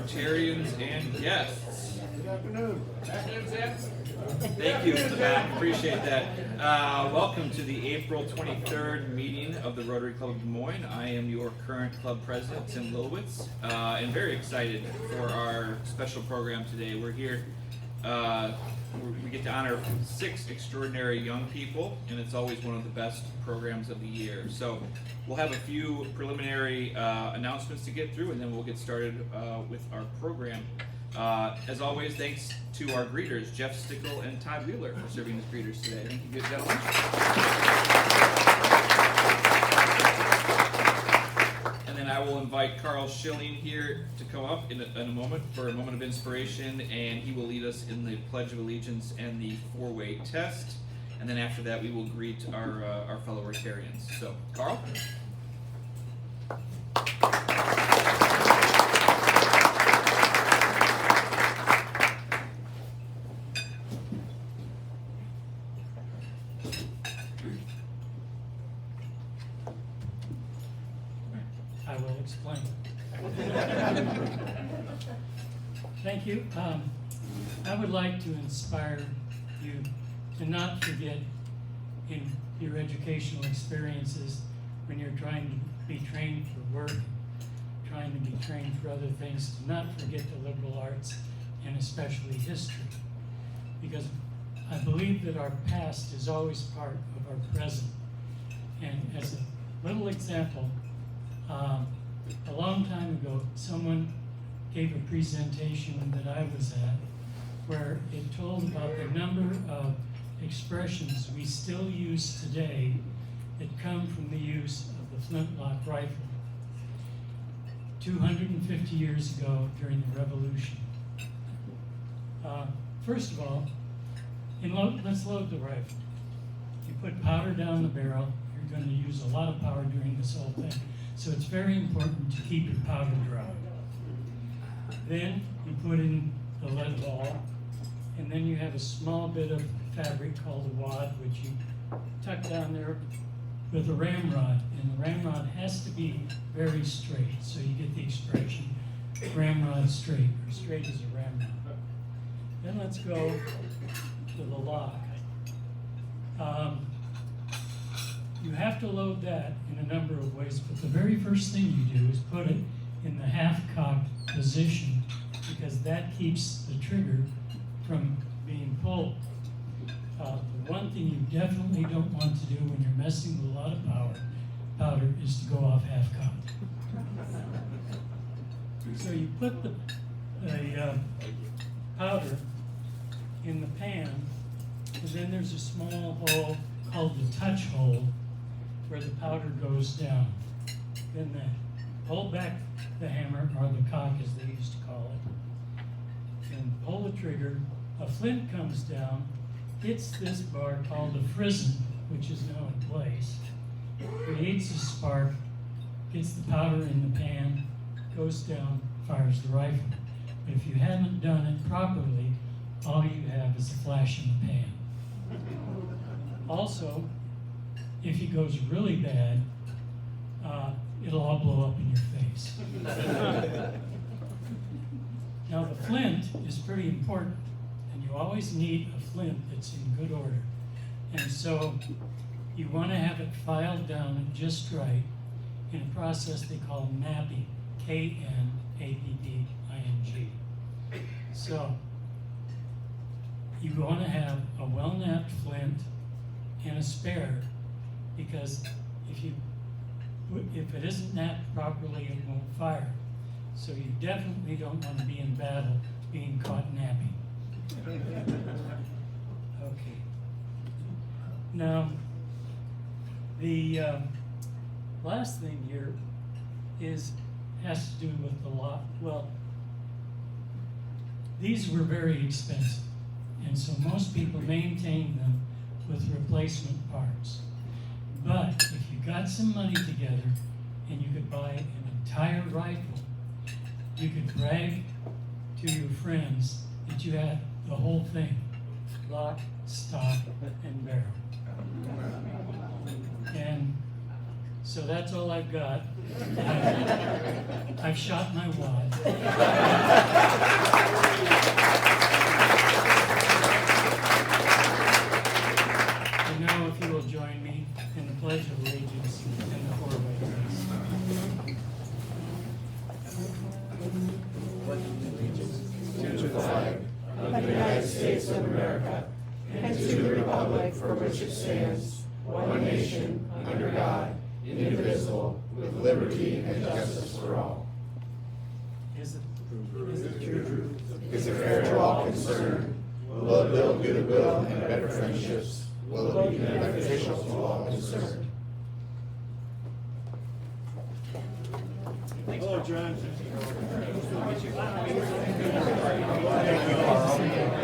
Rotarians and guests. Good afternoon. Good afternoon, Sam. Thank you for the back. Appreciate that. Welcome to the April 23rd meeting of the Rotary Club of Des Moines. I am your current club president, Tim Lilowitz, and very excited for our special program today. We're here. We get to honor 6 extraordinary young people, and it's always one of the best programs of the year. So we'll have a few preliminary announcements to get through, and then we'll get started with our program. As always, thanks to our greeters, Jeff Stickle and Todd Wheeler, for serving as greeters today. Thank you, good gentlemen. And then I will invite Carl Schilling here to come up in a moment for a moment of inspiration, and he will lead us in the Pledge of Allegiance and the 4-way test. And then after that, we will greet our fellow Rotarians. So, Carl? I will explain. Thank you. I would like to inspire you to not forget in your educational experiences when you're trying to be trained for work, trying to be trained for other things, to not forget the liberal arts and especially history. Because I believe that our past is always part of our present. And as a little example, a long time ago, someone gave a presentation that I was at where it told about the number of expressions we still use today that come from the use of the flintlock rifle 250 years ago during the Revolution. First of all, let's load the rifle. You put powder down the barrel. You're going to use a lot of power during this whole thing. So it's very important to keep your powder dry. Then you put in the lead ball, and then you have a small bit of fabric called a wad, which you tuck down there with a ramrod. And the ramrod has to be very straight, so you get the expression ramrod straight, or straight as a ramrod. Then let's go to the lock. You have to load that in a number of ways, but the very first thing you do is put it in the half-cocked position, because that keeps the trigger from being pulled. The one thing you definitely don't want to do when you're messing with a lot of powder is to go off half-cocked. So you put the powder in the pan, and then there's a small hole called the touch hole where the powder goes down. Then hold back the hammer, or the cock as they used to call it, and pull the trigger. A flint comes down, hits this bar called a frizzen, which is now in place, creates a spark, gets the powder in the pan, goes down, fires the rifle. But if you haven't done it properly, all you have is a flash in the pan. Also, if it goes really bad, it'll all blow up in your face. Now the flint is pretty important, and you always need a flint that's in good order. And so you want to have it filed down just right in a process they call knapping, K-N-A-P-P-I-N-G. So you want to have a well-knapped flint and a spare, because if it isn't knapped properly, it won't fire. So you definitely don't want to be in battle being caught napping. Okay. Now, the last thing here has to do with the lock. Well, these were very expensive, and so most people maintain them with replacement parts. But if you got some money together and you could buy an entire rifle, you could brag to your friends that you had the whole thing, lock, stock, and barrel. And so that's all I've got. I've shot my wad. States of America and to the republic for which it stands, one nation, under God, indivisible, with liberty and justice for all. Is it true? Is it fair to all concerned? Will it build goodwill and better friendships? Will it be beneficial to all concerned? Hello, John.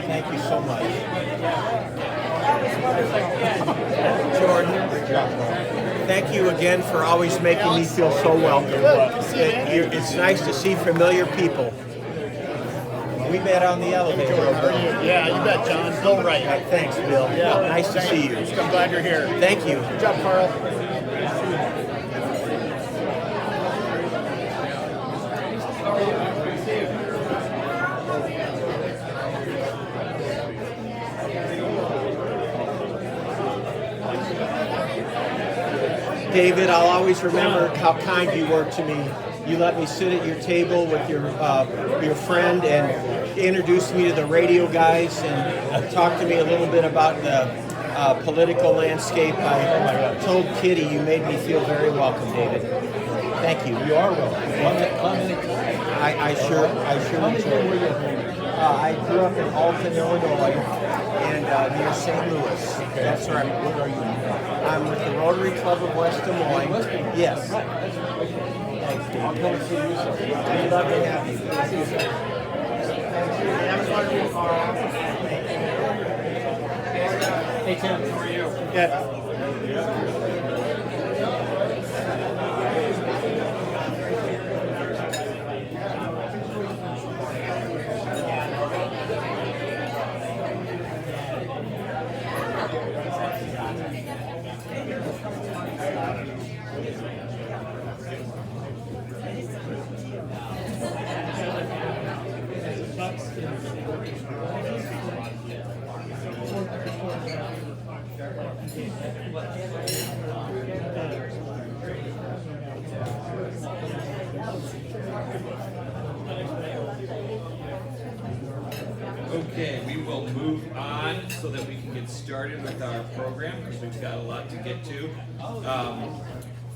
Thank you so much. Jordan, thank you again for always making me feel so welcome. It's nice to see familiar people. We met on the elevator. Yeah, you bet, John. Bill Wright. Thanks, Bill. Yeah, nice to see you. I'm glad you're here. Thank you. Good job, Carl. David, I'll always remember how kind you were to me. You let me sit at your table with your friend and introduced me to the radio guys and talked to me a little bit about the political landscape. I told Kitty you made me feel very welcome, David. Thank you. You are welcome. I sure enjoy. I grew up in Alton, Illinois, and near St. Louis. That's right. What are you? I'm with the Rotary Club of West Des Moines. Yes. Thanks, Dave. I'll come see you soon. We'd love to have you. Hey, Tim, how are you? Yeah. Okay, we will move on so that we can get started with our program because we've got a lot to get to.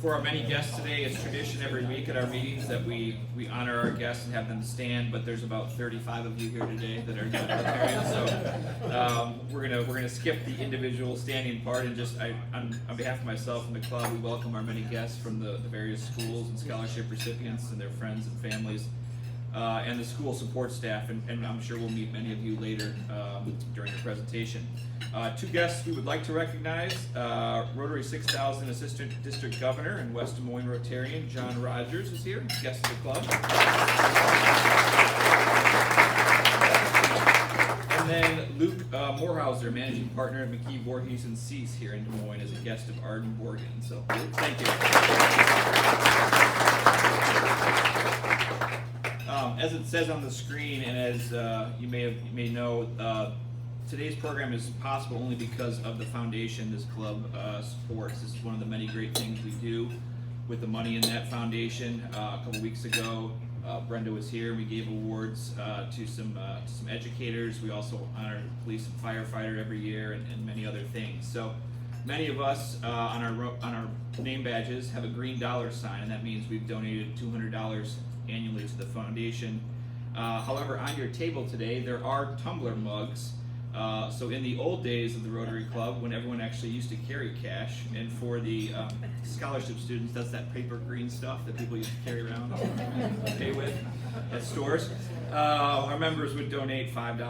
For our many guests today, it's tradition every week at our meetings that we honor our guests and have them stand, but there's about 35 of you here today that are not Rotarians, so we're gonna skip the individual standing part and just on behalf of myself and the club, we welcome our many guests from the various schools and scholarship recipients and their friends and families. And the school support staff, and I'm sure we'll meet many of you later during the presentation. Two guests we would like to recognize, Rotary 6000 Assistant District Governor and West Des Moines Rotarian John Rogers is here, guest of the club. And then Luke Moorhauser, Managing Partner at McKee, Voorhees & Cease here in Des Moines as a guest of Arden Morgan. So, Luke, thank you. As it says on the screen, and as you may know, today's program is possible only because of the foundation this club supports. This is one of the many great things we do with the money in that foundation. A couple weeks ago, Brenda was here. We gave awards to some educators. We also honor police and firefighter every year, and many other things. So many of us on our name badges have a green dollar sign, and that means we've donated $200 annually to the foundation. However, on your table today, there are tumbler mugs. So in the old days of the Rotary Club, when everyone actually used to carry cash, and for the scholarship students, that's that paper green stuff that people used to carry around and pay with at stores. Our members would donate $5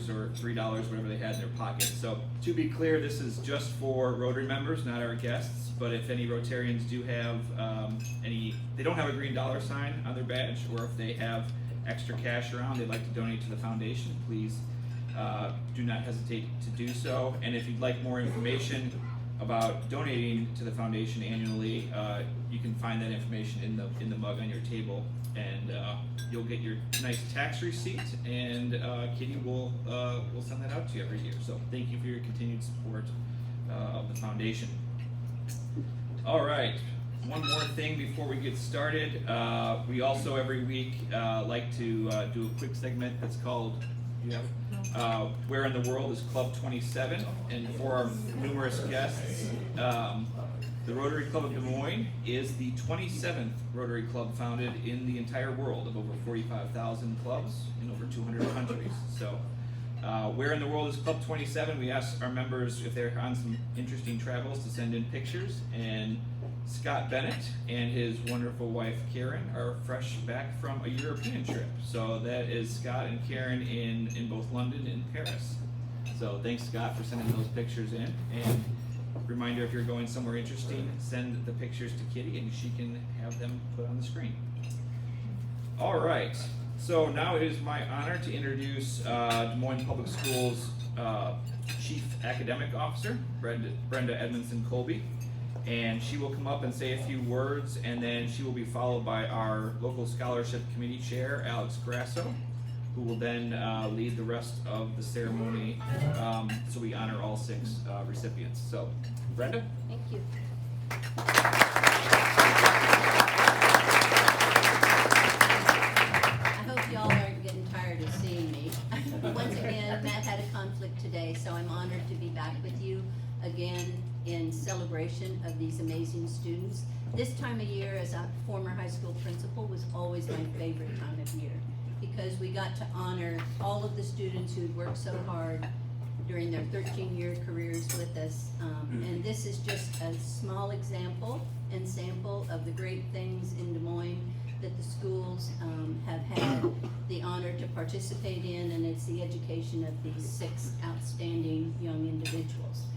or $3, whatever they had in their pockets. So to be clear, this is just for Rotary members, not our guests. But if any Rotarians do have they don't have a green dollar sign on their badge, or if they have extra cash around they'd like to donate to the foundation, please do not hesitate to do so. And if you'd like more information about donating to the foundation annually, you can find that information in the mug on your table, and you'll get your nice tax receipt, and Kitty will send that out to you every year. So thank you for your continued support of the foundation. All right, one more thing before we get started. We also every week like to do a quick segment that's called you have it? Where in the World is Club 27? And for our numerous guests, the Rotary Club of Des Moines is the 27th Rotary Club founded in the entire world, of over 45,000 clubs in over 200 countries. So, where in the world is Club 27? We asked our members if they're on some interesting travels to send in pictures, and Scott Bennett and his wonderful wife Karen are fresh back from a European trip. So that is Scott and Karen in both London and Paris. So thanks, Scott, for sending those pictures in. And reminder, if you're going somewhere interesting, send the pictures to Kitty and she can have them put on the screen. All right, so now it is my honor to introduce Des Moines Public Schools Chief Academic Officer, Brenda Edmondson Colby. And she will come up and say a few words, and then she will be followed by our local scholarship committee chair, Alex Grasso, who will then lead the rest of the ceremony, so we honor all 6 recipients. So, Brenda? Thank you. I hope y'all aren't getting tired of seeing me. Once again, Matt had a conflict today, so I'm honored to be back with you again in celebration of these amazing students. This time of year, as a former high school principal, was always my favorite time of year, because we got to honor all of the students who'd worked so hard during their 13-year careers with us. And this is just a small example and sample of the great things in Des Moines that the schools have had the honor to participate in, and it's the education of these 6 outstanding young individuals.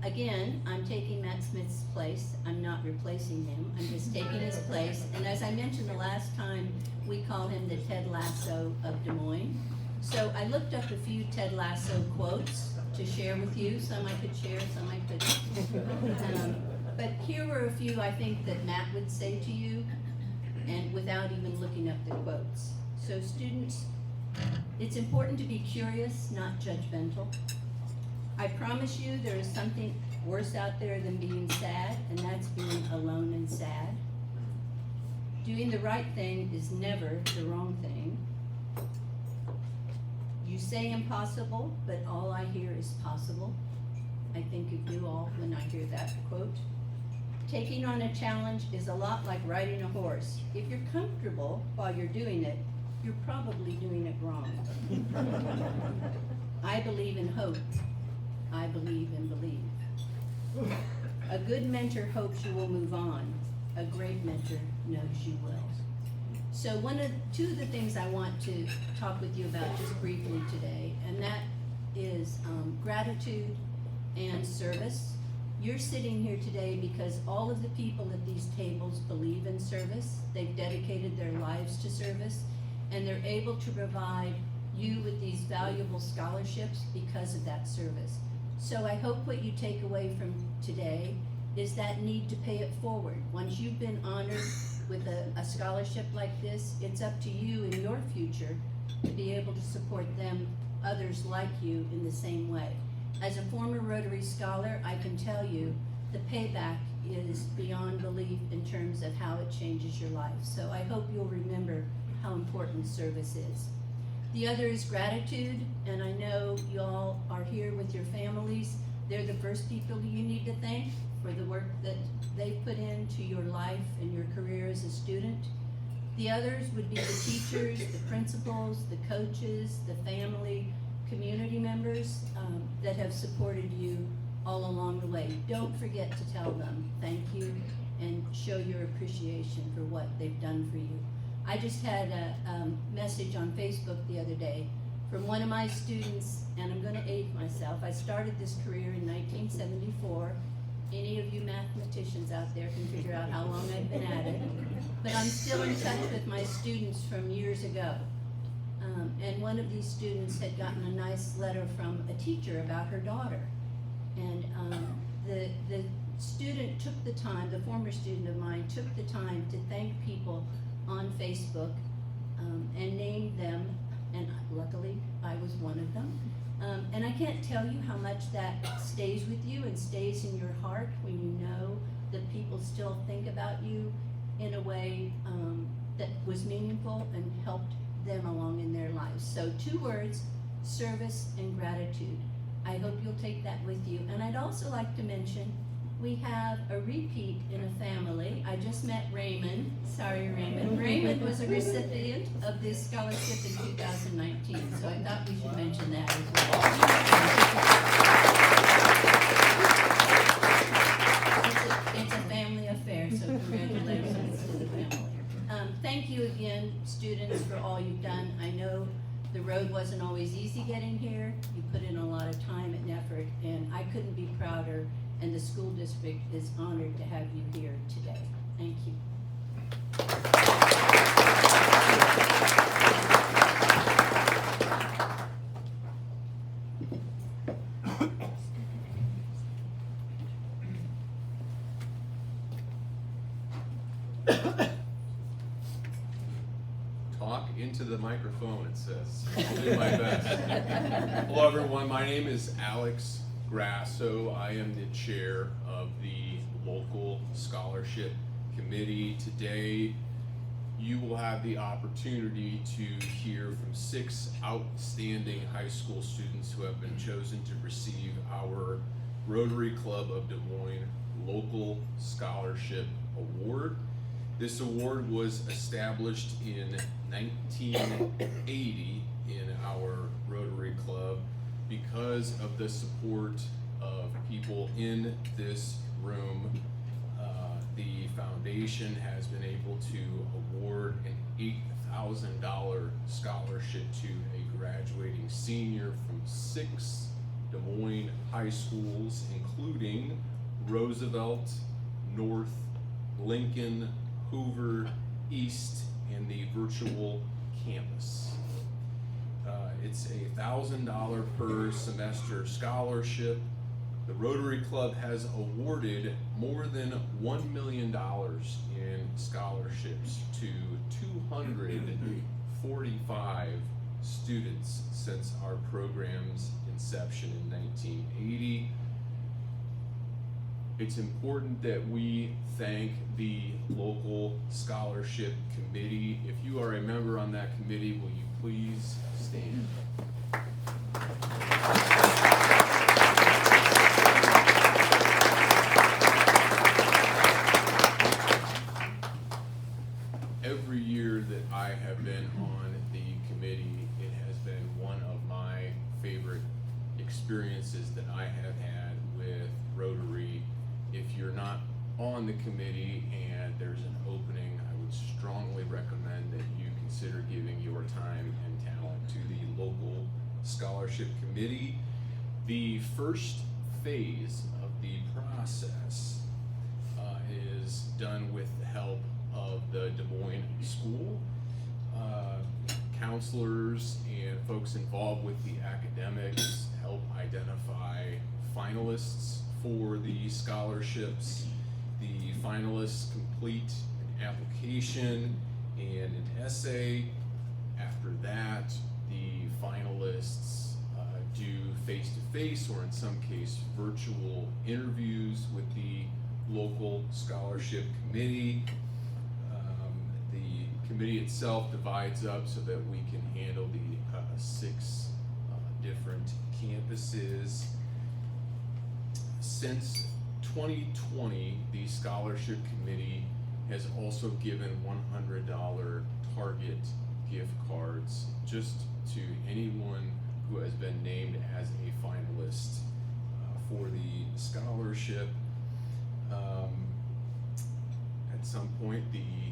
Again, I'm taking Matt Smith's place. I'm not replacing him. I'm just taking his place. And as I mentioned the last time, we call him the Ted Lasso of Des Moines. So I looked up a few Ted Lasso quotes to share with you. Some I could share, some I couldn't. But here were a few I think that Matt would say to you, and without even looking up the quotes. So students, it's important to be curious, not judgmental. I promise you there is something worse out there than being sad, and that's being alone and sad. Doing the right thing is never the wrong thing. You say impossible, but all I hear is possible. I think of you all when I hear that quote. Taking on a challenge is a lot like riding a horse. If you're comfortable while you're doing it, you're probably doing it wrong. I believe in hope. I believe and believe. A good mentor hopes you will move on. A great mentor knows you will. So two of the things I want to talk with you about just briefly today, and that is gratitude and service. You're sitting here today because all of the people at these tables believe in service. They've dedicated their lives to service, and they're able to provide you with these valuable scholarships because of that service. So I hope what you take away from today is that need to pay it forward. Once you've been honored with a scholarship like this, it's up to you in your future to be able to support them, others like you, in the same way. As a former Rotary Scholar, I can tell you the payback is beyond belief in terms of how it changes your life. So I hope you'll remember how important service is. The other is gratitude, and I know y'all are here with your families. They're the first people you need to thank for the work that they've put into your life and your career as a student. The others would be the teachers, the principals, the coaches, the family, community members that have supported you all along the way. Don't forget to tell them thank you and show your appreciation for what they've done for you. I just had a message on Facebook the other day from one of my students, and I'm going to age myself. I started this career in 1974. Any of you mathematicians out there can figure out how long I've been at it. But I'm still in touch with my students from years ago. And one of these students had gotten a nice letter from a teacher about her daughter. And the student took the time, the former student of mine, took the time to thank people on Facebook and named them, and luckily I was one of them. And I can't tell you how much that stays with you and stays in your heart when you know that people still think about you in a way that was meaningful and helped them along in their lives. So 2 words, service and gratitude. I hope you'll take that with you. And I'd also like to mention, we have a repeat in a family. I just met Raymond. Sorry, Raymond. Raymond was a recipient of this scholarship in 2019, so I thought we should mention that as well. It's a family affair, so congratulations to the family. Thank you again, students, for all you've done. I know the road wasn't always easy getting here. You put in a lot of time and effort, and I couldn't be prouder, and the school district is honored to have you here today. Thank you. Talk into the microphone, it says. I'll do my best. Hello, everyone. My name is Alex Grasso. I am the chair of the local scholarship committee. Today, you will have the opportunity to hear from 6 outstanding high school students who have been chosen to receive our Rotary Club of Des Moines Local Scholarship Award. This award was established in 1980 in our Rotary Club because of the support of people in this room. The foundation has been able to award an $8,000 scholarship to a graduating senior from 6 Des Moines high schools, including Roosevelt, North, Lincoln, Hoover, East, and the virtual campus. It's a $1,000 per semester scholarship. The Rotary Club has awarded more than $1 million in scholarships to 245 students since our program's inception in 1980. It's important that we thank the local scholarship committee. If you are a member on that committee, will you please stand? Every year that I have been on the committee, it has been one of my favorite experiences that I have had with Rotary. If you're not on the committee and there's an opening, I would strongly recommend that you consider giving your time and talent to the local scholarship committee. The first phase of the process is done with the help of the Des Moines School. Counselors and folks involved with the academics help identify finalists for the scholarships. The finalists complete an application and an essay. After that, the finalists do face-to-face or in some case virtual interviews with the local scholarship committee. The committee itself divides up so that we can handle the 6 different campuses. Since 2020, the scholarship committee has also given $100 Target gift cards just to anyone who has been named as a finalist for the scholarship. At some point, the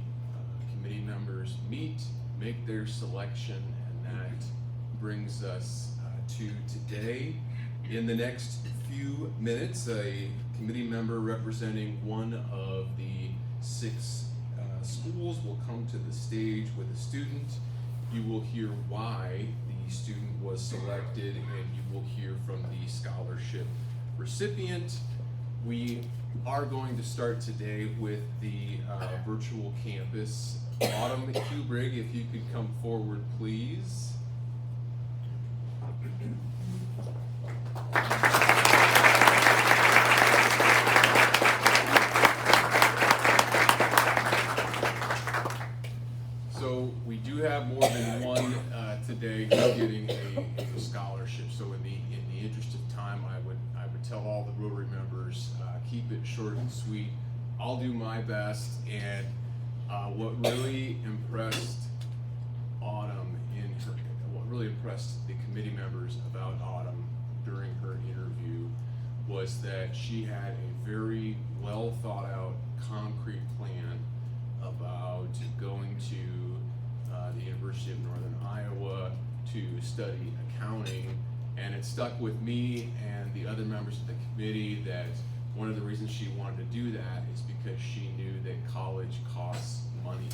committee members meet, make their selection, and that brings us to today. In the next few minutes, a committee member representing one of the 6 schools will come to the stage with a student. You will hear why the student was selected, and you will hear from the scholarship recipient. We are going to start today with the virtual campus. Autumn Kubrig, if you could come forward, please. So we do have more than one today who's getting a scholarship. So in the interest of time, I would tell all the Rotary members, keep it short and sweet. I'll do my best. And what really impressed Autumn what really impressed the committee members about Autumn during her interview was that she had a very well thought out, concrete plan about going to the University of Northern Iowa to study accounting, and it stuck with me and the other members of the committee that one of the reasons she wanted to do that is because she knew that college costs money.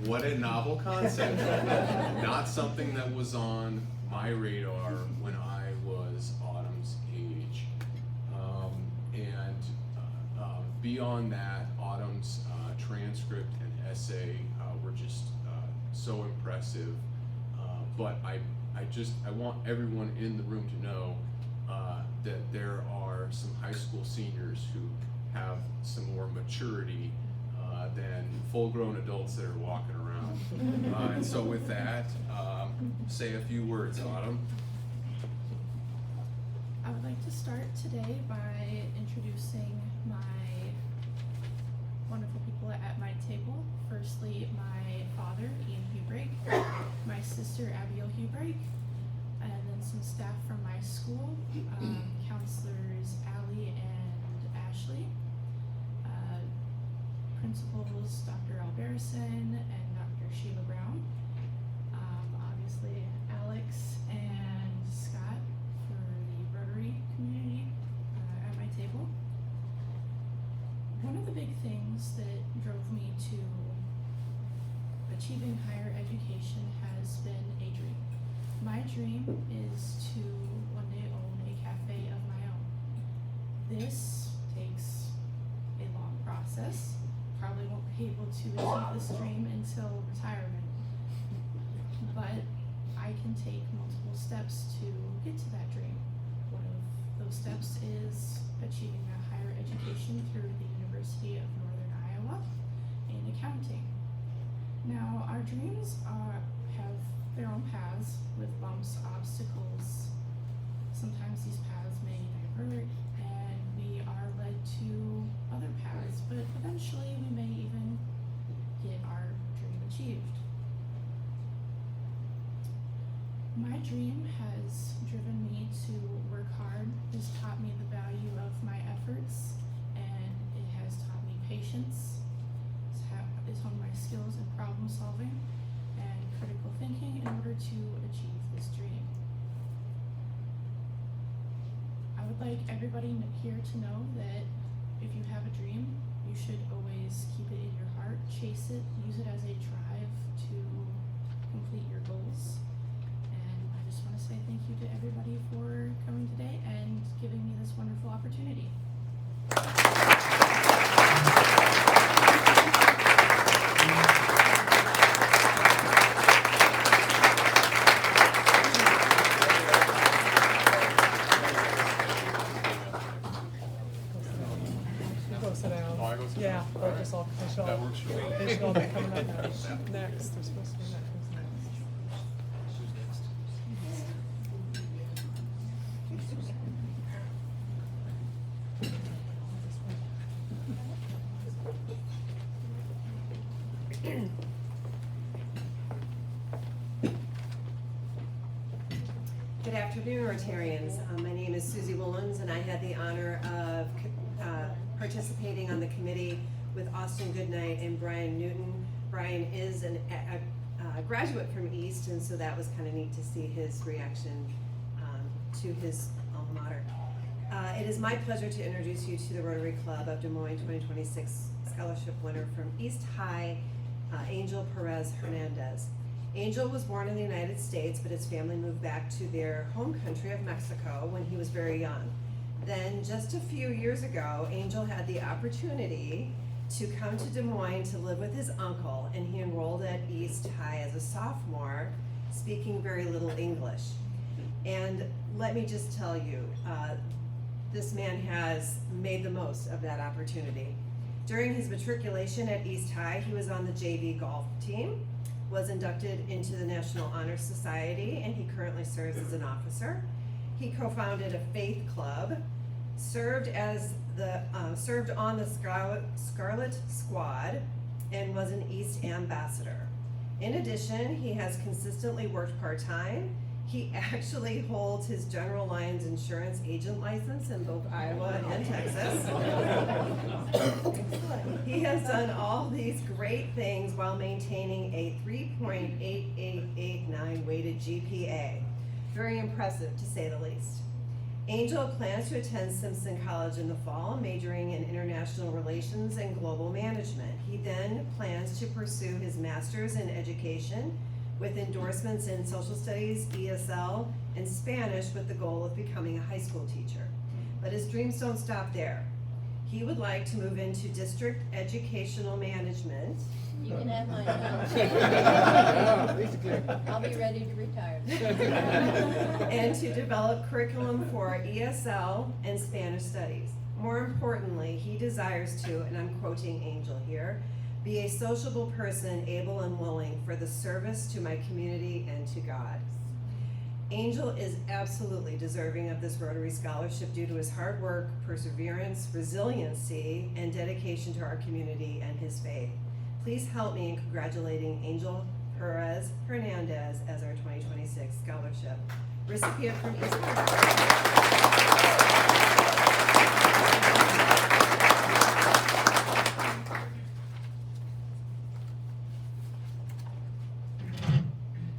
What a novel concept. Not something that was on my radar when I was Autumn's age. Beyond that, Autumn's transcript and essay were just so impressive. But I want everyone in the room to know that there are some high school seniors who have some more maturity than full-grown adults that are walking around. And so with that, say a few words, Autumn. I would like to start today by introducing my wonderful people at my table. Firstly, my father, Ian Hubrake, my sister, Abigail Hubrake, and then some staff from my school, counselors Allie and Ashley, principals Dr. Alberson and Dr. Sheila Brown, obviously Alex and Scott for the Rotary community at my table. One of the big things that drove me to achieving higher education has been a dream. My dream is to one day own a cafe of my own. This takes a long process. Probably won't be able to achieve this dream until retirement. But I can take multiple steps to get to that dream. One of those steps is achieving a higher education through the University of Northern Iowa in accounting. Now, our dreams have their own paths with bumps, obstacles. Sometimes these paths may divert and we are led to other paths, but eventually we may even get our dream achieved. My dream has driven me to work hard, has taught me the value of my efforts, and it has taught me patience. It's honed my skills in problem solving and critical thinking in order to achieve this dream. I would like everybody here to know that if you have a dream, you should always keep it in your heart, chase it, use it as a drive to complete your goals. And I just want to say thank you to everybody for coming today and giving me this wonderful opportunity. Go sit down. Oh, I go sit Yeah, down? or just all, they should all, That works for me. they should all be coming up next. Next, they're supposed to be next. Good afternoon, Rotarians. My name is Susie Woolens, and I had the honor of participating on the committee with Austin Goodnight and Brian Newton. Brian is a graduate from East, and so that was kind of neat to see his reaction to his alma mater. It is my pleasure to introduce you to the Rotary Club of Des Moines 2026 scholarship winner from East High, Angel Perez Hernandez. Angel was born in the United States, but his family moved back to their home country of Mexico when he was very young. Then just a few years ago, Angel had the opportunity to come to Des Moines to live with his uncle, and he enrolled at East High as a sophomore, speaking very little English. And let me just tell you, this man has made the most of that opportunity. During his matriculation at East High, he was on the JV golf team. was inducted into the National Honor Society, and he currently serves as an officer. He co-founded a faith club, served on the Scarlet Squad, and was an East Ambassador. In addition, he has consistently worked part-time. He actually holds his General Lines insurance agent license in both Iowa and Texas. He has done all these great things while maintaining a 3.8889 weighted GPA. Very impressive, to say the least. Angel plans to attend Simpson College in the fall, majoring in international relations and global management. He then plans to pursue his master's in education with endorsements in social studies, ESL, and Spanish with the goal of becoming a high school teacher. But his dreams don't stop there. He would like to move into district educational management. You can have mine now. I'll be ready to retire. And to develop curriculum for ESL and Spanish studies. More importantly, he desires to, and I'm quoting Angel here, be a sociable person, able and willing for the service to my community and to God. Angel is absolutely deserving of this Rotary Scholarship due to his hard work, perseverance, resiliency, and dedication to our community and his faith. Please help me in congratulating Angel Perez Hernandez as our 2026 scholarship recipient from East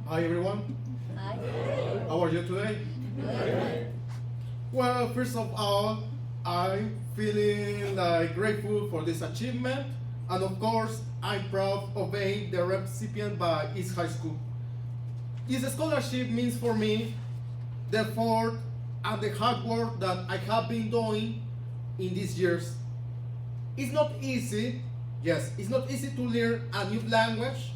Hi everyone, Hi. how are you today? Good. Well, first of all, I'm feeling grateful for this achievement, and of course, I'm proud of being the recipient by East High School. This scholarship means for me the effort and the hard work that I have been doing in these years. It's not easy, yes, it's not easy to learn a new language.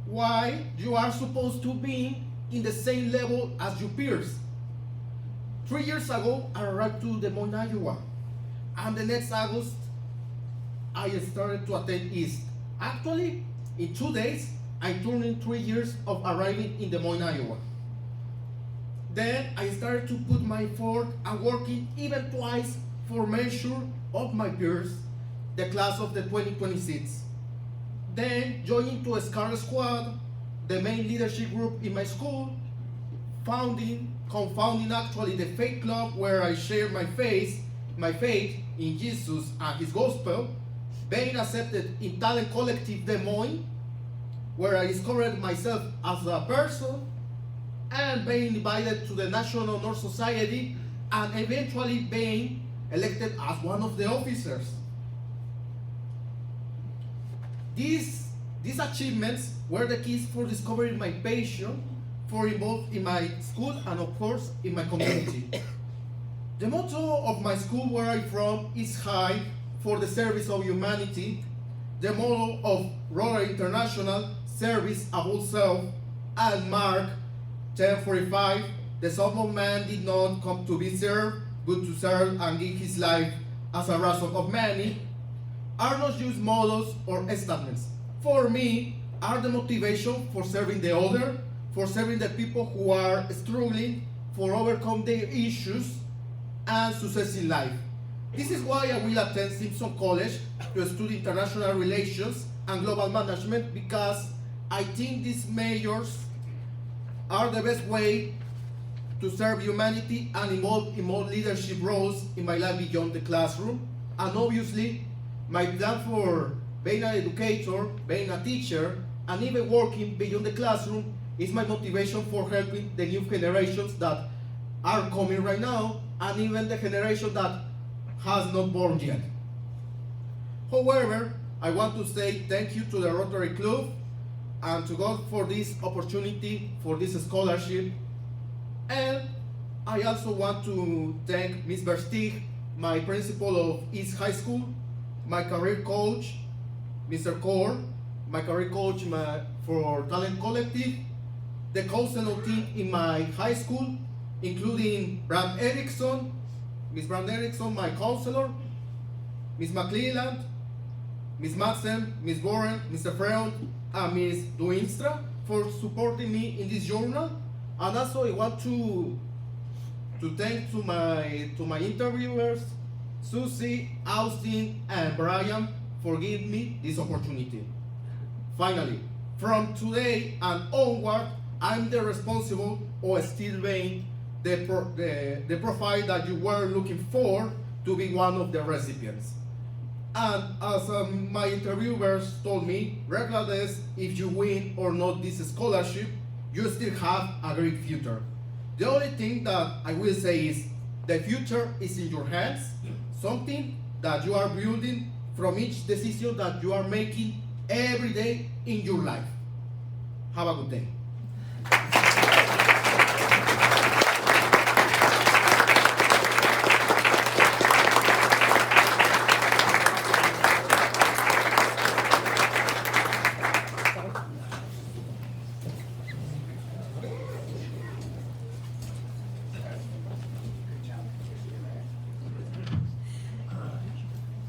Why you are supposed to be in the same level as your peers. 3 years ago, I arrived to Des Moines, Iowa, and the next August, I started to attend East. Actually, in 2 days, I turned in 3 years of arriving in Des Moines, Iowa. Then I started to put my effort and working even twice for measure of my peers, the class of the 2026. Then joining to a Scarlet Squad, the main leadership group in my school, confounding actually the faith club where I share my faith in Jesus and his gospel, being accepted in Talent Collective Des Moines, where I discovered myself as a person, and being invited to the National Honor Society, and eventually being elected as one of the officers. These achievements were the keys for discovering my passion for involved in my school and of course in my community. The motto of my school where I'm from is High for the service of humanity. The motto of Rotary International, service above self, and Mark 10:45, the Son of Man did not come to be served, but to serve and give his life as a ransom of many, are not just models or statements. For me, are the motivation for serving the other, for serving the people who are struggling, for overcome their issues and success in life. This is why I will attend Simpson College to study international relations and global management, because I think these majors are the best way to serve humanity and involve in more leadership roles in my life beyond the classroom. And obviously, my plan for being an educator, being a teacher, and even working beyond the classroom is my motivation for helping the new generations that are coming right now, and even the generation that has not born yet. However, I want to say thank you to the Rotary Club and to God for this opportunity, for this scholarship. And I also want to thank Ms. Verstig, my principal of East High School, my career coach, Mr. Core, my career coach for Talent Collective, the counselor team in my high school, including Brad Erickson, Ms. Brad Erickson, my counselor, Ms. McClelland, Ms. Madsen, Ms. Warren, Mr. Freund, and Ms. Duinstra for supporting me in this journal. And also I want to thank to my interviewers, Susie, Austin, and Brian for giving me this opportunity. Finally, from today and onward, I'm the responsible of still being the profile that you were looking for to be one of the recipients. And as my interviewers told me, regardless if you win or not this scholarship, you still have a great future. The only thing that I will say is the future is in your hands, something that you are building from each decision that you are making every day in your life. Have a good day.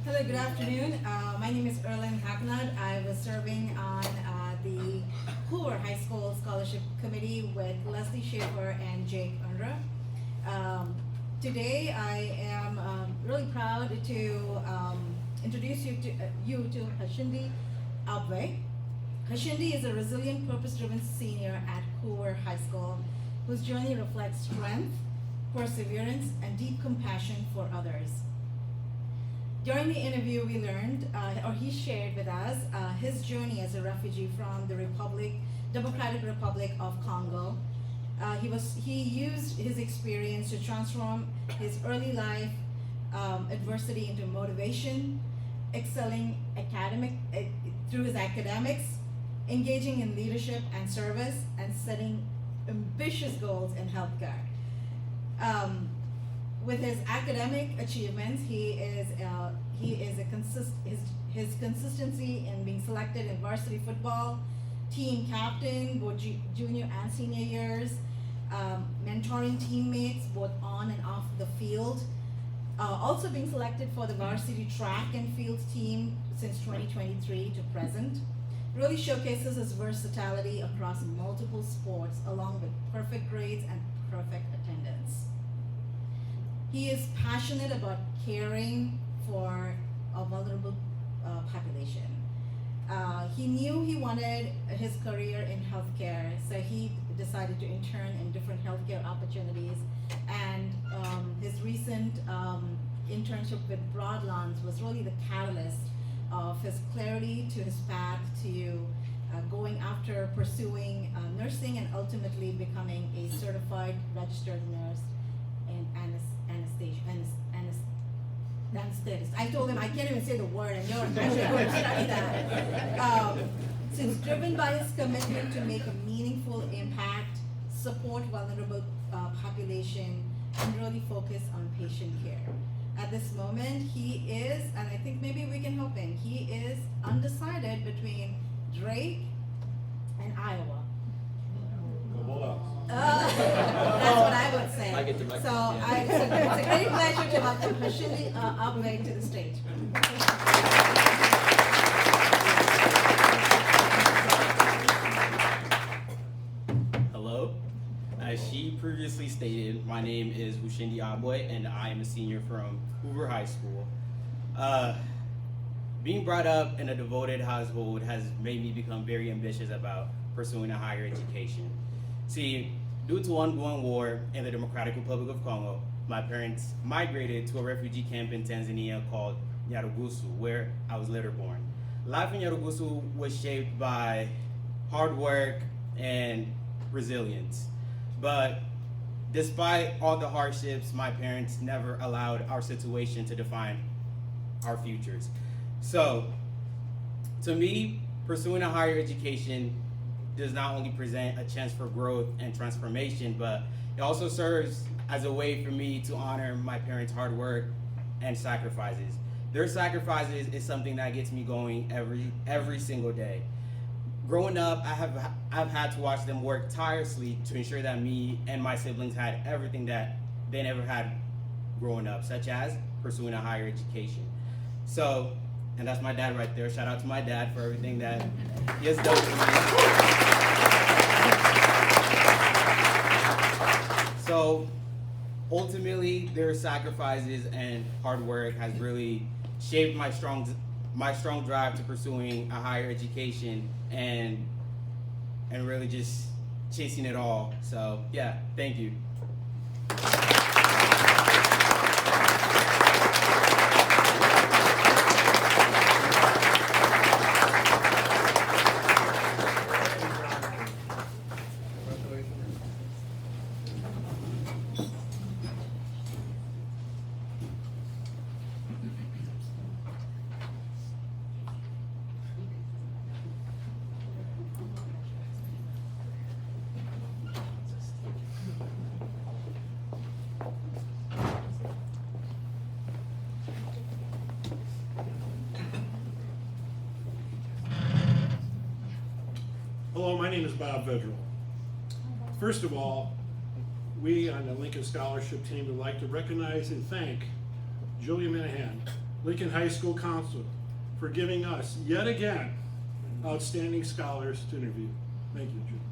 Hello, good afternoon. My name is Erlyn Hacknott. I was serving on the Hoover High School Scholarship Committee with Leslie Schaefer and Jake Unruh. Today, I am really proud to introduce you to Hashindi Abwe. Hashindi is a resilient, purpose-driven senior at Hoover High School whose journey reflects strength, perseverance, and deep compassion for others. During the interview, we learned, or he shared with us, his journey as a refugee from the Democratic Republic of Congo. He used his experience to transform his early life adversity into motivation, excelling through his academics, engaging in leadership and service, and setting ambitious goals in healthcare. With his academic achievements, his consistency in being selected in varsity football, team captain, both junior and senior years, mentoring teammates both on and off the field, also being selected for the varsity track and field team since 2023 to present, really showcases his versatility across multiple sports along with perfect grades and perfect attendance. He is passionate about caring for a vulnerable population. He knew he wanted his career in healthcare, so he decided to intern in different healthcare opportunities. And his recent internship with Broadlands was really the catalyst of his clarity to his path to going after pursuing nursing and ultimately becoming a certified registered nurse in anesthetist. I told him I can't even say the word. I know I should go and study that. Since driven by his commitment to make a meaningful impact, support vulnerable population, and really focus on patient care. At this moment, he is, and I think maybe we can help him, he is undecided between Drake and Iowa. That's what I would say. I get the microphone. So it's a great pleasure to welcome Hashindi Abwe to the stage. Hello. As she previously stated, my name is Hashindi Abwe, and I am a senior from Hoover High School. Being brought up in a devoted household has made me become very ambitious about pursuing a higher education. See, due to ongoing war in the Democratic Republic of Congo, my parents migrated to a refugee camp in Tanzania called Nyarugusu, where I was later born. Life in Nyarugusu was shaped by hard work and resilience. But despite all the hardships, my parents never allowed our situation to define our futures. So, to me, pursuing a higher education does not only present a chance for growth and transformation, but it also serves as a way for me to honor my parents' hard work and sacrifices. Their sacrifices is something that gets me going every single day. Growing up, I've had to watch them work tirelessly to ensure that me and my siblings had everything that they never had growing up, such as pursuing a higher education. So And that's my dad right there. Shout out to my dad for everything that he has done for me. So ultimately, their sacrifices and hard work has really shaped my strong drive to pursuing a higher education and really just chasing it all. So yeah, thank you. Hello, my name is Bob Vedral. First of all, we on the Lincoln Scholarship Team would like to recognize and thank Julia Minahan, Lincoln High School Counselor, for giving us, yet again, outstanding scholars to interview. Thank you, Julia.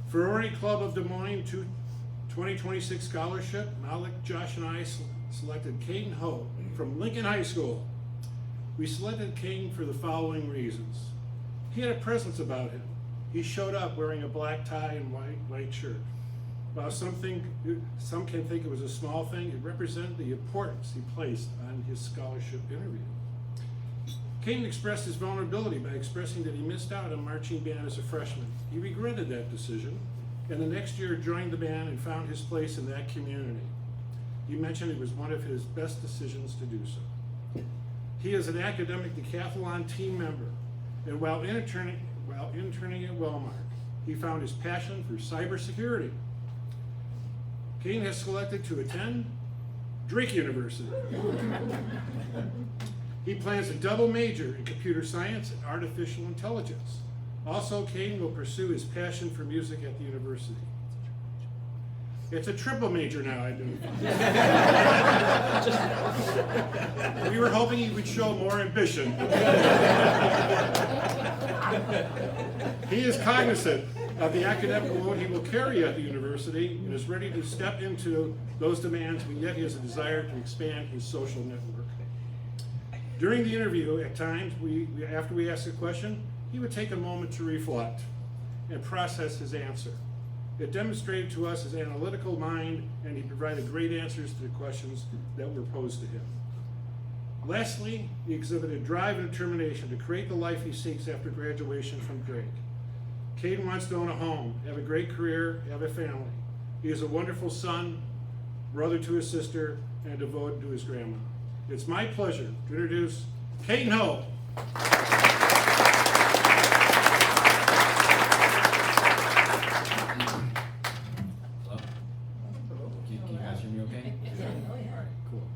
For Rotary Club of Des Moines 2026 Scholarship, Malik, Josh, and I selected Caden Ho from Lincoln High School. We selected Caden for the following reasons. He had a presence about him. He showed up wearing a black tie and white shirt. While some can think it was a small thing, it represented the importance he placed on his scholarship interview. Caden expressed his vulnerability by expressing that he missed out on marching band as a freshman. He regretted that decision, and the next year joined the band and found his place in that community. He mentioned it was one of his best decisions to do so. He is an academic decathlon team member, and while interning at Wellmark, he found his passion for cybersecurity. Caden has selected to attend Drake University. He plans a double major in computer science and artificial intelligence. Also, Caden will pursue his passion for music at the university. It's a triple major now, I believe. We were hoping he would show more ambition. He is cognizant of the academic load he will carry at the university and is ready to step into those demands, but yet he has a desire to expand his social network. During the interview, at times, after we asked a question, he would take a moment to reflect and process his answer. It demonstrated to us his analytical mind, and he provided great answers to the questions that were posed to him. Lastly, he exhibited drive and determination to create the life he seeks after graduation from Drake. Caden wants to own a home, have a great career, have a family. He is a wonderful son, brother to his sister, and devoted to his grandma. It's my pleasure to introduce Caden Ho. Can you guys hear me okay? Yeah. All right, cool.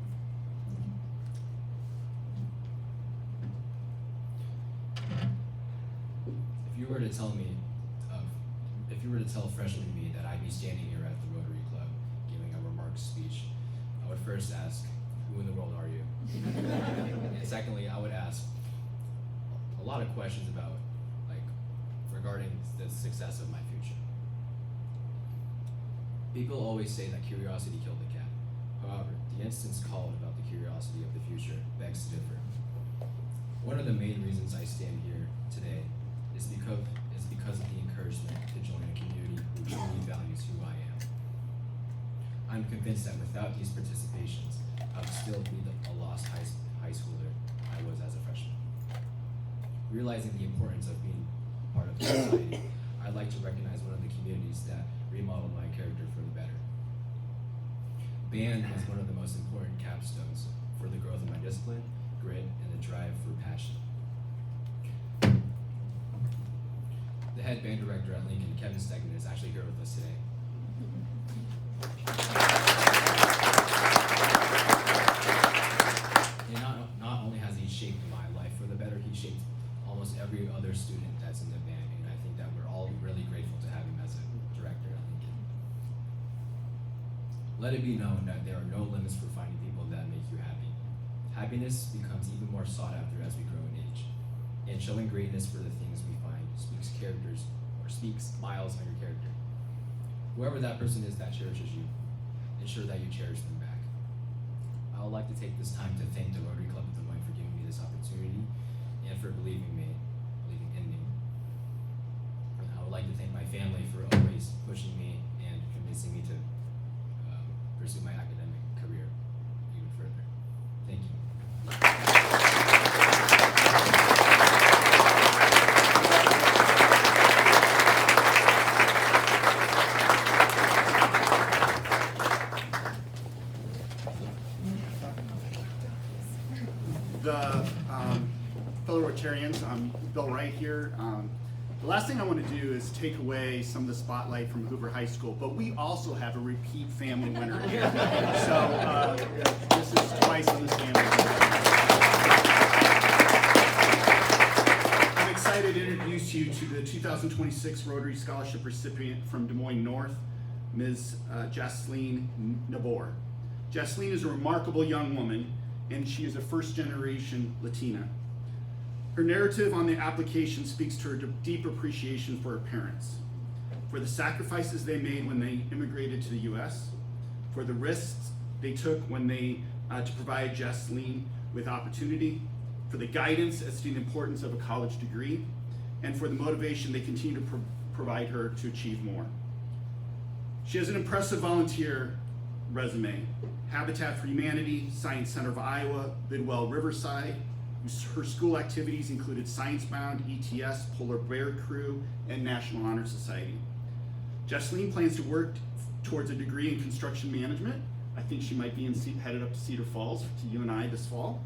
If you were to tell me, if you were to tell freshman me that I'd be standing here at the Rotary Club giving a remarks speech, I would first ask, who in the world are you? And secondly, I would ask a lot of questions about, regarding the success of my future. People always say that curiosity killed the cat. However, the instance called about the curiosity of the future begs to differ. One of the main reasons I stand here today is because of the encouragement to join a community who truly values who I am. I'm convinced that without these participations, I would still be a lost high schooler I was as a freshman. Realizing the importance of being part of the society, I'd like to recognize one of the communities that remodeled my character for the better. Band is one of the most important capstones for the growth of my discipline, grit, and the drive for passion. The head band director at Lincoln, Kevin Stegman, is actually here with us today. And not only has he shaped my life for the better, he shaped almost every other student that's in the band, and I think that we're all really grateful to have him as a director at Lincoln. Let it be known that there are no limits for finding people that make you happy. Happiness becomes even more sought after as we grow in age, and showing greatness for the things we find speaks miles on your character. Whoever that person is that cherishes you, ensure that you cherish them back. I would like to take this time to thank the Rotary Club of Des Moines for giving me this opportunity and for believing in me. And I would like to thank my family for always pushing me and convincing me to pursue my academic career even further. Thank you. The fellow Rotarians, I'm Bill Wright here. The last thing I want to do is take away some of the spotlight from Hoover High School, but we also have a repeat family winner here. So this is twice in this family. I'm excited to introduce you to the 2026 Rotary Scholarship recipient from Des Moines North, Ms. Jasleen Nabor. Jasleen is a remarkable young woman, and she is a first-generation Latina. Her narrative on the application speaks to her deep appreciation for her parents, for the sacrifices they made when they immigrated to the U.S., for the risks they took when they to provide Jasleen with opportunity, for the guidance as to the importance of a college degree, and for the motivation they continue to provide her to achieve more. She has an impressive volunteer resume: Habitat for Humanity, Science Center of Iowa, Bidwell Riverside. Her school activities included Science Bound, ETS, Polar Bear Crew, and National Honor Society. Jasleen plans to work towards a degree in construction management. I think she might be headed up to Cedar Falls to you and I this fall.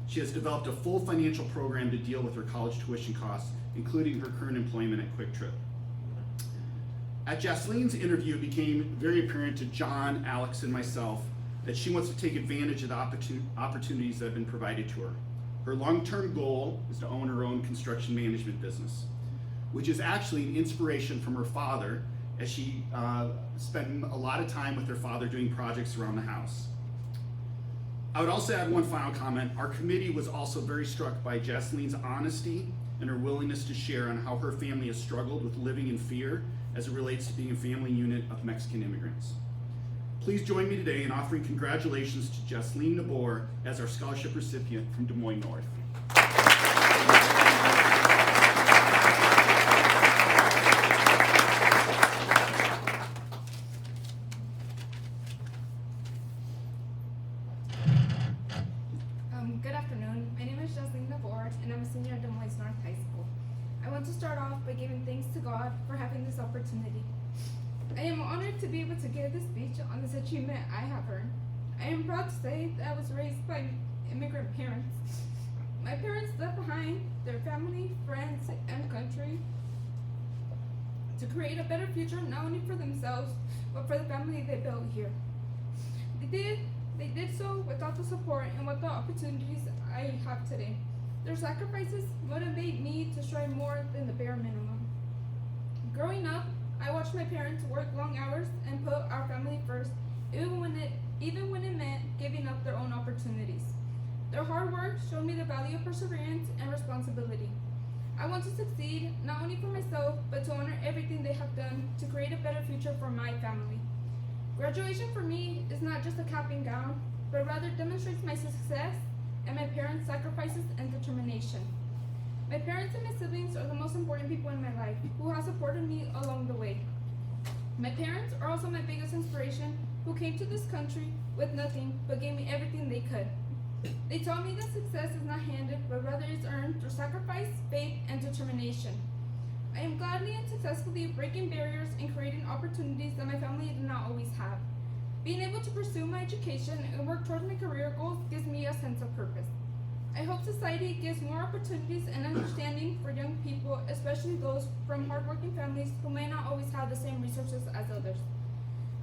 She has developed a full financial program to deal with her college tuition costs, including her current employment at Quick Trip. At Jasleen's interview, it became very apparent to John, Alex, and myself that she wants to take advantage of the opportunities that have been provided to her. Her long-term goal is to own her own construction management business, which is actually an inspiration from her father, as she spent a lot of time with her father doing projects around the house. I would also add one final comment. Our committee was also very struck by Jasleen's honesty and her willingness to share on how her family has struggled with living in fear as it relates to being a family unit of Mexican immigrants. Please join me today in offering congratulations to Jasleen Nabor as our scholarship recipient from Des Moines North. Good afternoon. My name is Jasleen Nabor, and I'm a senior at Des Moines North High School. I want to start off by giving thanks to God for having this opportunity. I am honored to be able to give this speech on this achievement I have earned. I am proud to say that I was raised by immigrant parents. My parents left behind their family, friends, and country to create a better future not only for themselves, but for the family they built here. They did so without the support and without the opportunities I have today. Their sacrifices motivate me to strive more than the bare minimum. Growing up, I watched my parents work long hours and put our family first, even when it meant giving up their own opportunities. Their hard work showed me the value of perseverance and responsibility. I want to succeed not only for myself, but to honor everything they have done to create a better future for my family. Graduation for me is not just a cap and gown, but rather demonstrates my success and my parents' sacrifices and determination. My parents and my siblings are the most important people in my life who have supported me along the way. My parents are also my biggest inspiration, who came to this country with nothing but gave me everything they could. They taught me that success is not handed, but rather is earned through sacrifice, faith, and determination. I am gladly and successfully breaking barriers and creating opportunities that my family did not always have. Being able to pursue my education and work towards my career goals gives me a sense of purpose. I hope society gives more opportunities and understanding for young people, especially those from hardworking families who may not always have the same resources as others.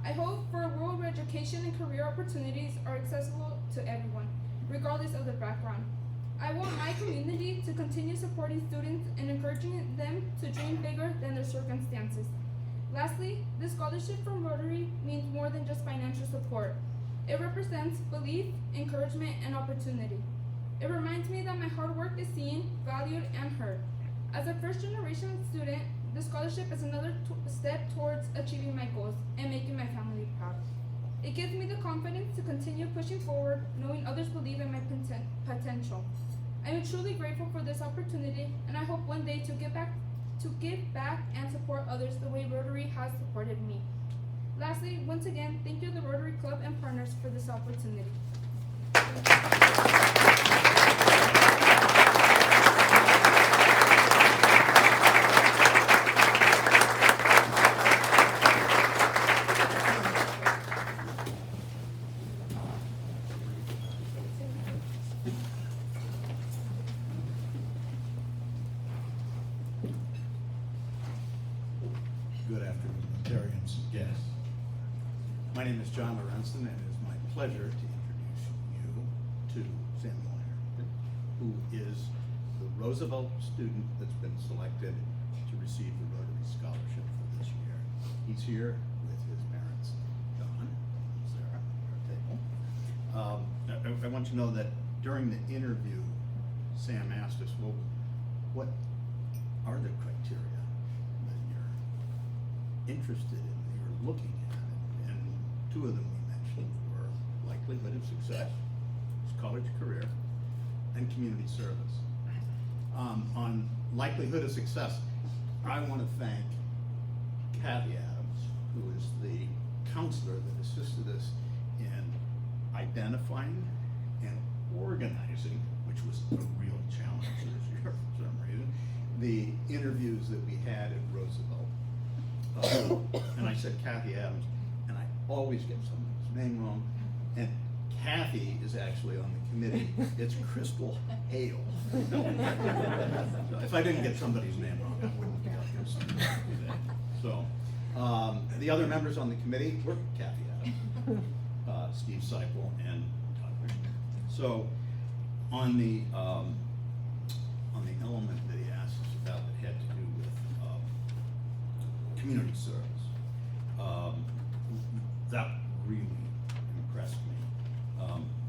I hope for a world where education and career opportunities are accessible to everyone, regardless of their background. I want my community to continue supporting students and encouraging them to dream bigger than their circumstances. Lastly, this scholarship from Rotary means more than just financial support. It represents belief, encouragement, and opportunity. It reminds me that my hard work is seen, valued, and heard. As a first-generation student, the scholarship is another step towards achieving my goals and making my family proud. It gives me the confidence to continue pushing forward, knowing others believe in my potential. I am truly grateful for this opportunity, and I hope one day to give back and support others the way Rotary has supported me. Lastly, once again, thank you to the Rotary Club and partners for this opportunity. Good afternoon, Rotarians and guests. My name is John Lorenzen, and it is my pleasure to introduce you to Samuel Harrington, who is the Roosevelt student that's been selected to receive the Rotary Scholarship for this year. He's here with his parents, John and Sarah, at our table. I want you to know that during the interview, Sam asked us, well, what are the criteria that you're interested in, that you're looking at? And two of them we mentioned were likelihood of success, college career, and community service. On likelihood of success, I want to thank Kathy Adams, who is the counselor that assisted us in identifying and organizing, which was a real challenge this year for some reason, the interviews that we had at Roosevelt. And I said Kathy Adams, and I always get someone's name wrong. And Kathy is actually on the committee. It's Crystal Hale. If I didn't get somebody's name wrong, I wouldn't be up here saying that. So, the other members on the committee were Kathy Adams, Steve Seipel, and Todd Wishner. So, on the element that he asked us about that had to do with community service, that really impressed me.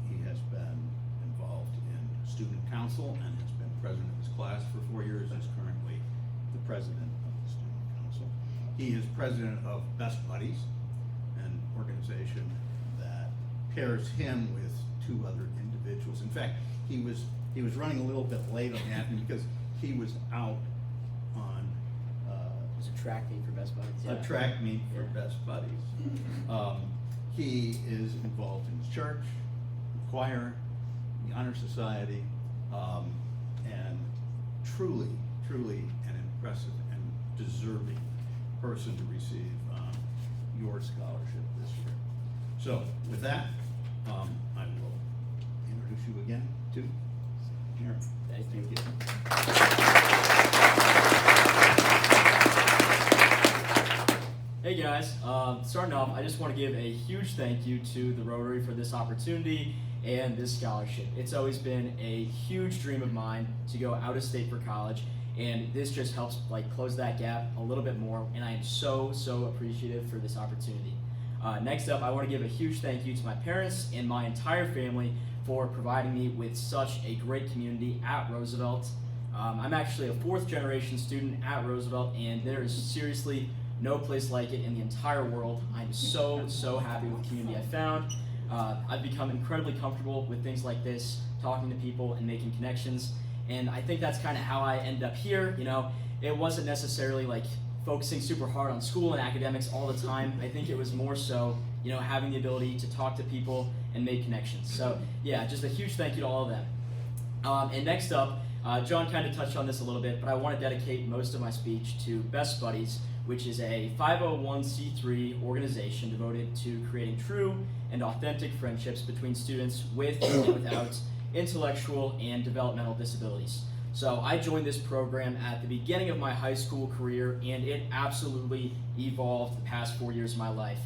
He has been involved in student council and has been president of his class for 4 years. Is currently the president of the student council. He is president of Best Buddies, an organization that pairs him with two other individuals. In fact, he was running a little bit late on that because he was out on It was a track meet for Best Buddies. a track meet for Best Buddies. He is involved in his church, the choir, the honor society, and truly an impressive and deserving person to receive your scholarship this year. So with that, I will introduce you again to Aaron. Thank you. Hey guys, starting off, I just want to give a huge thank you to the Rotary for this opportunity and this scholarship. It's always been a huge dream of mine to go out of state for college, and this just helps close that gap a little bit more, and I am so appreciative for this opportunity. Next up, I want to give a huge thank you to my parents and my entire family for providing me with such a great community at Roosevelt. I'm actually a 4th generation student at Roosevelt, and there is seriously no place like it in the entire world. I'm so happy with the community I found. I've become incredibly comfortable with things like this, talking to people and making connections, and I think that's kind of how I ended up here. You know, it wasn't necessarily focusing super hard on school and academics all the time. I think it was more so, having the ability to talk to people and make connections. So yeah, just a huge thank you to all of them. And next up, John kind of touched on this a little bit, but I want to dedicate most of my speech to Best Buddies, which is a 501c3 organization devoted to creating true and authentic friendships between students with and without intellectual and developmental disabilities. So I joined this program at the beginning of my high school career, and it absolutely evolved the past 4 years of my life.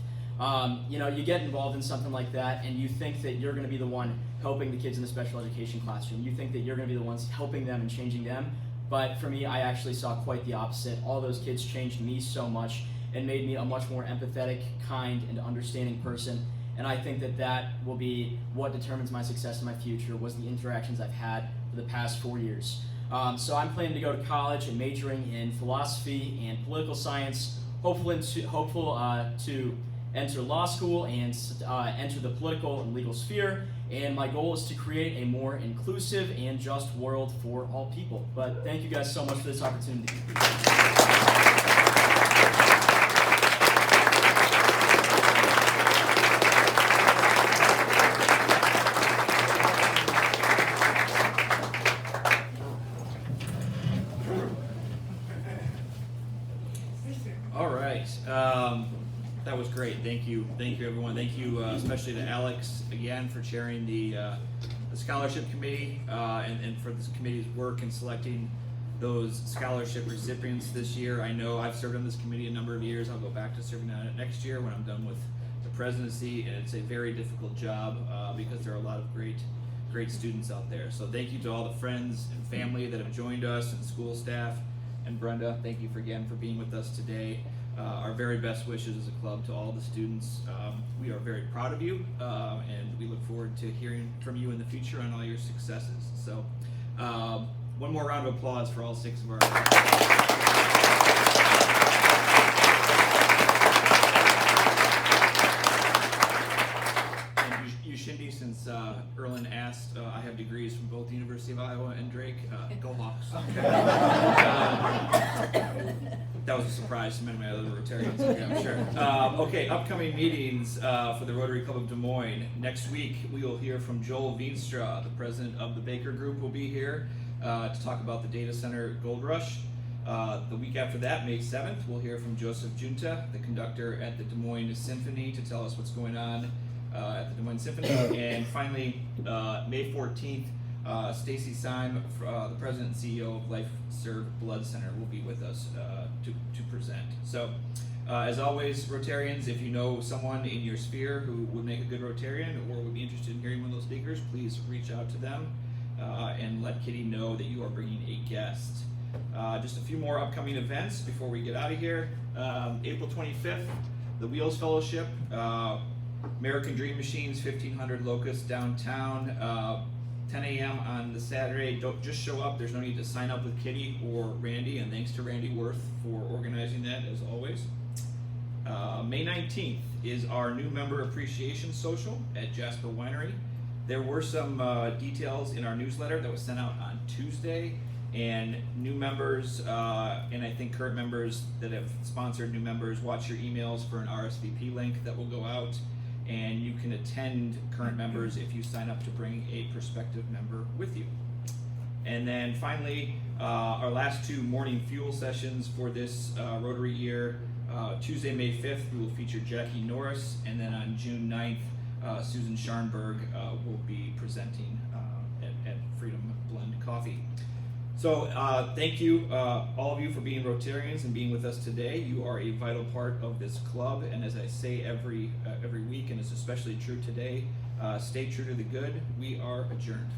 You get involved in something like that, and you think that you're going to be the one helping the kids in the special education classroom. You think that you're going to be the ones helping them and changing them. But for me, I actually saw quite the opposite. All those kids changed me so much and made me a much more empathetic, kind, and understanding person. and I think that that will be what determines my success in my future, was the interactions I've had for the past 4 years. So I'm planning to go to college and majoring in philosophy and political science, hopeful to enter law school and enter the political and legal sphere. And my goal is to create a more inclusive and just world for all people. But thank you guys so much for this opportunity. All right. That was great. Thank you, everyone. Thank you, especially to Alex again for chairing the scholarship committee and for this committee's work in selecting those scholarship recipients this year. I know I've served on this committee a number of years. I'll go back to serving on it next year when I'm done with the presidency, and it's a very difficult job because there are a lot of great students out there. So thank you to all the friends and family that have joined us, and school staff. And Brenda, thank you again for being with us today. Our very best wishes as a club to all the students. We are very proud of you, and we look forward to hearing from you in the future on all your successes. So one more round of applause for all 6 of our Shindy, since Erlen asked, I have degrees from both the University of Iowa and Drake. Go Hawks. That was a surprise to many of my other Rotarians, I'm sure. Okay, upcoming meetings for the Rotary Club of Des Moines. Next week, we will hear from Joel Veenstra, the president of the Baker Group, will be here to talk about the data center gold rush. The week after that, May 7th, we'll hear from Joseph Junta, the conductor at the Des Moines Symphony, to tell us what's going on at the Des Moines Symphony. And finally, May 14th, Stacy Syme, the president and CEO of Life Serve Blood Center, will be with us to present. So, as always, Rotarians, if you know someone in your sphere who would make a good Rotarian or would be interested in hearing one of those speakers, please reach out to them and let Kitty know that you are bringing a guest. Just a few more upcoming events before we get out of here. April 25th, the Wheels Fellowship, American Dream Machines, 1500 Locust downtown, 10 a.m. on the Saturday. Don't just show up. There's no need to sign up with Kitty or Randy, and thanks to Randy Worth for organizing that, as always. May 19th is our new member appreciation social at Jasper Winery. There were some details in our newsletter that was sent out on Tuesday, and new members and I think current members that have sponsored new members, watch your emails for an RSVP link that will go out. And you can attend current members if you sign up to bring a prospective member with you. And then finally, our last 2 morning fuel sessions for this Rotary year. Tuesday, May 5th, we will feature Jackie Norris, and then on June 9th, Susan Scharnberg will be presenting at Freedom Blend Coffee. So thank you, all of you, for being Rotarians and being with us today. You are a vital part of this club, and as I say every week, and it's especially true today, stay true to the good. We are adjourned.